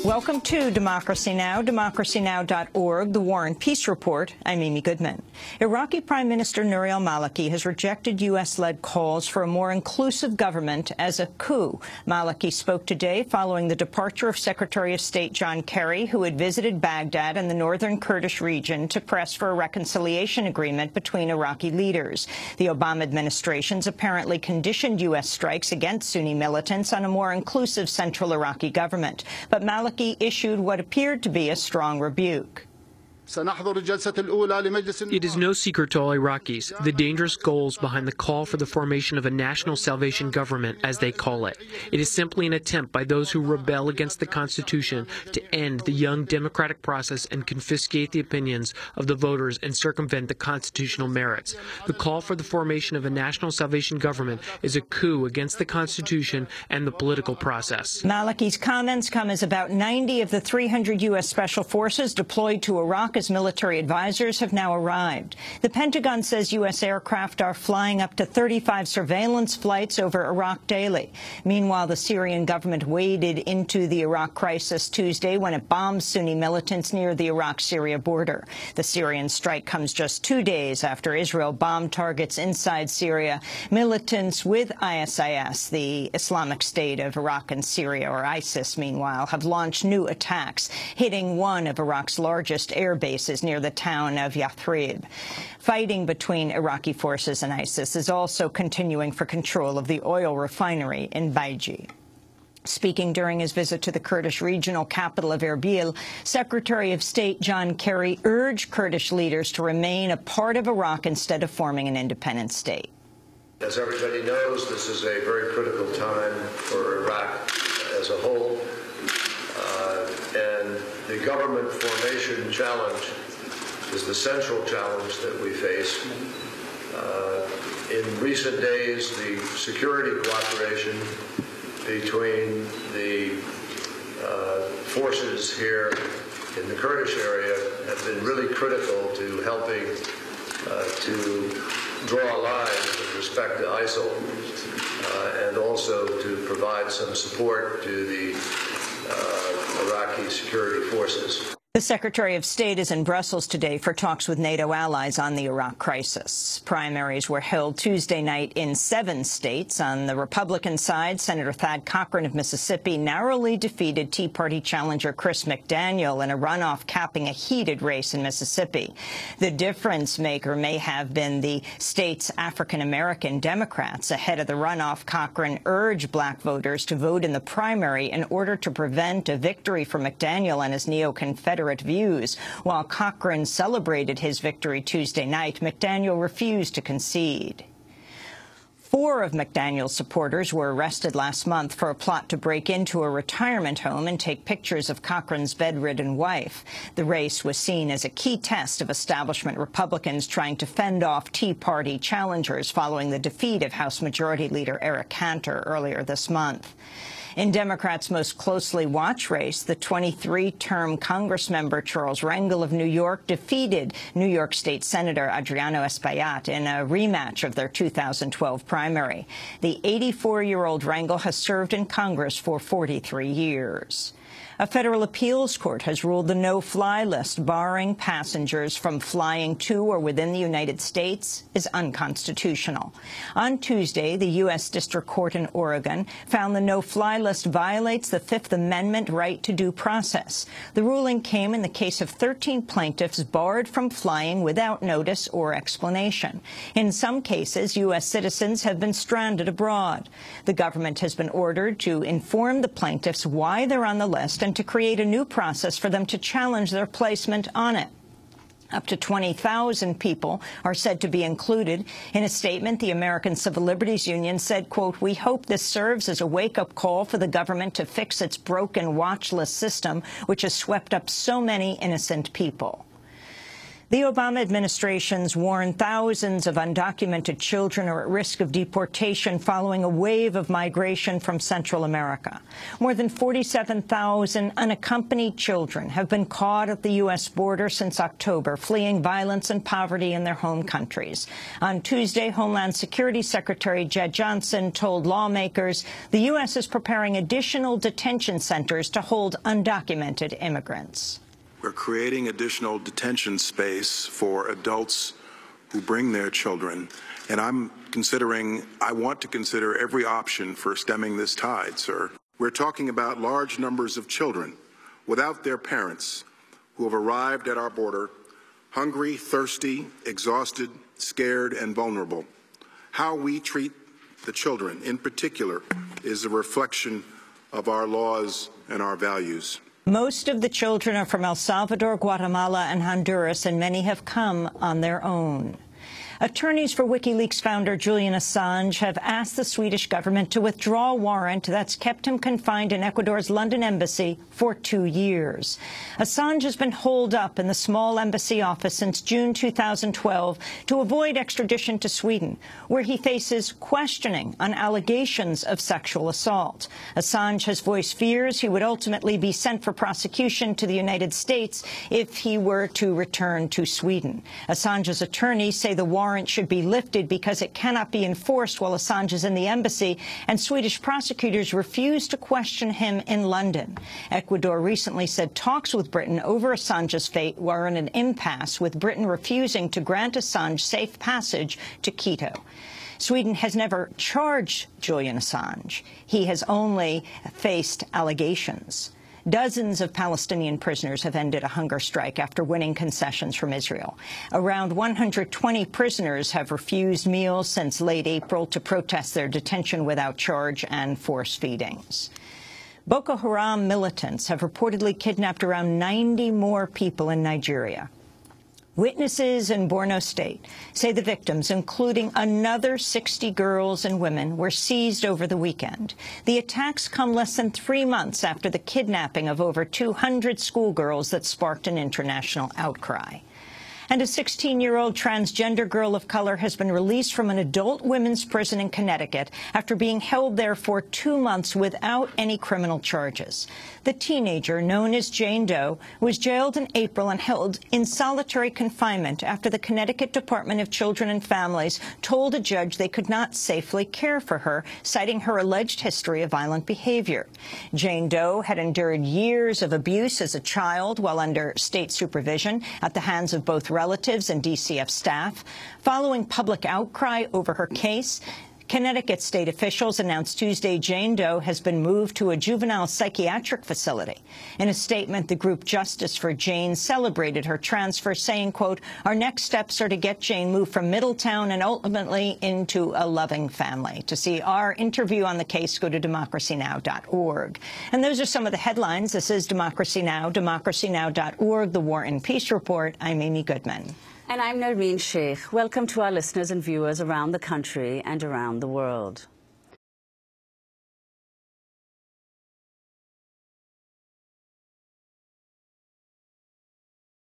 Welcome to Democracy Now!, democracynow.org, the Warrant Peace Report. I'm Amy Goodman. Iraqi Prime Minister Nouri al-Maliki has rejected U.S.-led calls for a more inclusive government as a coup. Maliki spoke today following the departure of Secretary of State John Kerry, who had visited Baghdad and the northern Kurdish region to press for a reconciliation agreement between Iraqi leaders. The Obama administration's apparently conditioned U.S. strikes against Sunni militants on a more inclusive central Iraqi government. But Maliki issued what appeared to be a strong rebuke. It is no secret to all Iraqis the dangerous goals behind the call for the formation of a national salvation government, as they call it. It is simply an attempt by those who rebel against the Constitution to end the young democratic process and confiscate the opinions of the voters and circumvent the constitutional merits. The call for the formation of a national salvation government is a coup against the Constitution and the political process. Maliki's comments come as about 90 of the 300 U.S. Special Forces deployed to Iraq as military advisors have now arrived. The Pentagon says U.S. aircraft are flying up to 35 surveillance flights over Iraq daily. Meanwhile, the Syrian government waded into the Iraq crisis Tuesday when it bombed Sunni militants near the Iraq-Syria border. The Syrian strike comes just 2 days after Israel bombed targets inside Syria. Militants with ISIS, the Islamic State of Iraq and Syria, or ISIS, meanwhile, have launched new attacks, hitting one of Iraq's largest air bases near the town of Yathrib. Fighting between Iraqi forces and ISIS is also continuing for control of the oil refinery in Baiji. Speaking during his visit to the Kurdish regional capital of Erbil, Secretary of State John Kerry urged Kurdish leaders to remain a part of Iraq instead of forming an independent state. As everybody knows, this is a very critical time for Iraq as a whole. And the government formation challenge is the central challenge that we face. In recent days, the security cooperation between the forces here in the Kurdish area have been really critical to helping to draw a line with respect to ISIL and also to provide some support to the Iraqi security forces. The Secretary of State is in Brussels today for talks with NATO allies on the Iraq crisis. Primaries were held Tuesday night in 7 states. On the Republican side, Senator Thad Cochran of Mississippi narrowly defeated Tea Party challenger Chris McDaniel in a runoff capping a heated race in Mississippi. The difference maker may have been the state's African-American Democrats. Ahead of the runoff, Cochran urged black voters to vote in the primary in order to prevent a victory for McDaniel and his neo-Confederate views. While Cochran celebrated his victory Tuesday night, McDaniel refused to concede. 4 of McDaniel's supporters were arrested last month for a plot to break into a retirement home and take pictures of Cochran's bedridden wife. The race was seen as a key test of establishment Republicans trying to fend off Tea Party challengers following the defeat of House Majority Leader Eric Cantor earlier this month. In Democrats' most closely watched race, the 23-term Congressmember Charles Rangel of New York defeated New York State Senator Adriano Espaillat in a rematch of their 2012 primary. The 84-year-old Rangel has served in Congress for 43 years. A federal appeals court has ruled the no-fly list barring passengers from flying to or within the United States is unconstitutional. On Tuesday, the U.S. District Court in Oregon found the no-fly list violates the Fifth Amendment right to due process. The ruling came in the case of 13 plaintiffs barred from flying without notice or explanation. In some cases, U.S. citizens have been stranded abroad. The government has been ordered to inform the plaintiffs why they're on the list and to create a new process for them to challenge their placement on it. Up to 20,000 people are said to be included. In a statement, the American Civil Liberties Union said, quote, "We hope this serves as a wake-up call for the government to fix its broken watch list system, which has swept up so many innocent people." The Obama administration's warned thousands of undocumented children are at risk of deportation following a wave of migration from Central America. More than 47,000 unaccompanied children have been caught at the U.S. border since October, fleeing violence and poverty in their home countries. On Tuesday, Homeland Security Secretary Jed Johnson told lawmakers the U.S. is preparing additional detention centers to hold undocumented immigrants. We're creating additional detention space for adults who bring their children, and I want to consider every option for stemming this tide, sir. We're talking about large numbers of children without their parents who have arrived at our border, hungry, thirsty, exhausted, scared, and vulnerable. How we treat the children, in particular, is a reflection of our laws and our values. Most of the children are from El Salvador, Guatemala, and Honduras, and many have come on their own. Attorneys for WikiLeaks founder Julian Assange have asked the Swedish government to withdraw a warrant that's kept him confined in Ecuador's London embassy for 2 years. Assange has been holed up in the small embassy office since June 2012 to avoid extradition to Sweden, where he faces questioning on allegations of sexual assault. Assange has voiced fears he would ultimately be sent for prosecution to the United States if he were to return to Sweden. Assange's attorneys say the warrant should be lifted because it cannot be enforced while Assange is in the embassy, and Swedish prosecutors refuse to question him in London. Ecuador recently said talks with Britain over Assange's fate were in an impasse, with Britain refusing to grant Assange safe passage to Quito. Sweden has never charged Julian Assange. He has only faced allegations. Dozens of Palestinian prisoners have ended a hunger strike after winning concessions from Israel. Around 120 prisoners have refused meals since late April to protest their detention without charge and force feedings. Boko Haram militants have reportedly kidnapped around 90 more people in Nigeria. Witnesses in Borno State say the victims, including another 60 girls and women, were seized over the weekend. The attacks come less than 3 months after the kidnapping of over 200 schoolgirls that sparked an international outcry. And a 16-year-old transgender girl of color has been released from an adult women's prison in Connecticut after being held there for 2 months without any criminal charges. The teenager, known as Jane Doe, was jailed in April and held in solitary confinement after the Connecticut Department of Children and Families told a judge they could not safely care for her, citing her alleged history of violent behavior. Jane Doe had endured years of abuse as a child while under state supervision at the hands of both relatives and DCF staff. Following public outcry over her case, Connecticut state officials announced Tuesday Jane Doe has been moved to a juvenile psychiatric facility. In a statement, the group Justice for Jane celebrated her transfer, saying, quote, "Our next steps are to get Jane moved from Middletown and ultimately into a loving family." To see our interview on the case, go to democracynow.org. And those are some of the headlines. This is Democracy Now!, democracynow.org, The War and Peace Report. I'm Amy Goodman. And I'm Nareen Sheikh. Welcome to our listeners and viewers around the country and around the world.